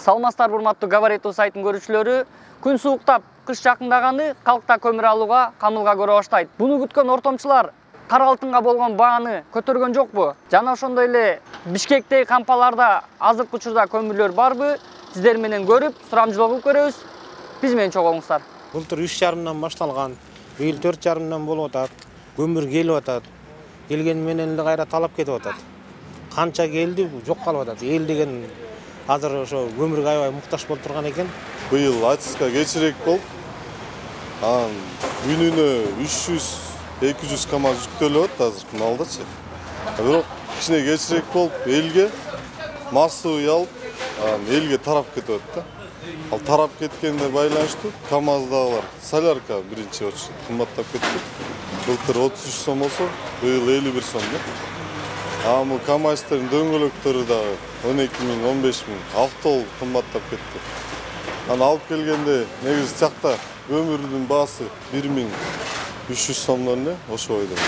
Саламатсыздар урматтуу Габариту сайтынын көрүүчүлөрү. Күн сууктап, кыш жакындаганы калкта көмүр алууга, камылга көрө баштайт. Буну күткөн ортомчулар кара алтынга болгон бааны көтөргөн жокпу? Жана ошондой эле Бишкектеги кампаларда азыркы учурда көмүрлөр барбы? Сиздер менен көрүп, сурамжылоо кылып көрөбүз. Биз менен чогулуңуздар. Былтыр 3,5-дан башталган, быйыл 4,5-дан болуп атат. Көмүр келип атат. Келген менен эле кайра талап кетип атат. Канча келди, жок калып атат. Эл деген азыр ошо көмүргө аябай муктаж болуп турган экен. Быйыл ачыска кечирээк болуп, күнүнө 300-200 КАМАЗ жүктөлүп атат азыркы малдачы. Бирок кичине кечирээк болуп, элге массовый алып, элге тарап кетип атат да. Ал тарап кеткенде байланыштуу КАМАЗдагылар солярка биринчи очередь кымбаттап кетти. Былтыр 33 сом болсо, быйыл 51 сом да. Бул КАМАЗдын дөңгөлөктөрү дагы 12 миң, 15 миң, автол кымбаттап кетти. Аны алып келгенде негизи жакта көмүрдүн баасы 1300 сомдон эле ошо бойдон.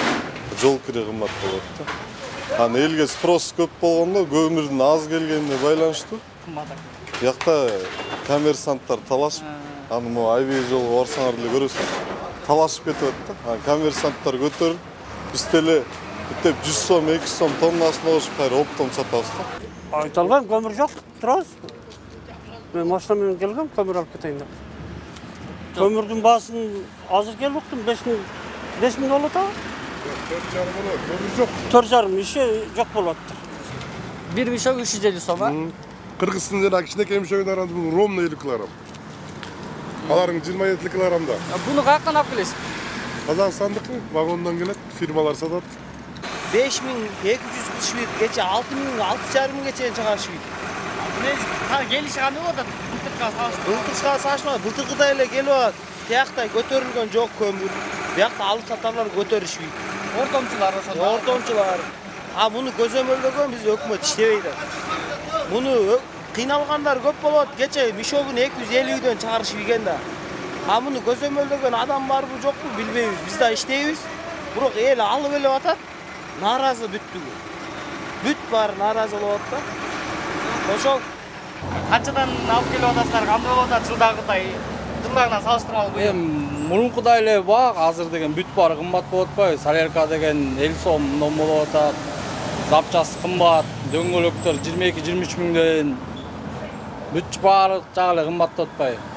Жол кире кымбат болот да. Аны элге спрос көп болгондо көмүрдүн аз келгенине байланыштуу жакта коммерсанттар талашып, аны могу Айбей жолго барсаңар эле көрөсүңөр. Талашып кетип атат да. Коммерсанттар көтөрүп, биз деле бүттөп 100 сом, 200 сом тоннасын алышып кайра оптом сатабыз да. Айтылган көмүр жок, турабыз. Мен машина менен келгем, көмүр алып кетейин деп. Көмүрдүн баасын азыр келип уктум, 5 миң болот а? 4,5 болот, көмүр жок. 4,5 иши жок болуп атты. Бир мишок 350 сом, а? Кыргыздын жана кичинекей мишогун аранды бул ровно 50 килограмм. Аларың 27 килограммда. Буну каяктан алып келесиз? Казакстандыкы вагондон келет, фирмалар сатат. 5200 киши кече 6,5 миңге чейин чыгарышып. Келиши кандай болуп атат? Былтырга салышмай, былтыргыдай эле келип атат. Тиякта көтөрүлгөн жок көмүр. Биякта алып сатарлар көтөрүшпөйт. Ортомчулар ошондо. Ортомчулар. Муну көзөмөлдөгөн биз өкмөт иштебейт. Муну кыйналгандар көп болот. Кече мишогун 250дөн чыгарышып ийген да. Муну көзөмөлдөгөн адам барбы жокпу билбейбиз. Биз да иштейбиз. Бирок эл алып эле атат. Наразы бүттүгү. Бүт бар наразы болуп атат да. Ошол Канчадан алып келип атасыздар? Кандай болуп атат жылдагыдай? Жылдагынан салыштырмалуу. Мурункудай эле бак, азыр деген бүт баары кымбат болуп атпайбы? Солярка деген 50 сомдон болуп атат. Запчасы кымбат, дөңгөлөктөр 22-23 миңден. Бүт баары жагы эле кымбат болуп атпайбы?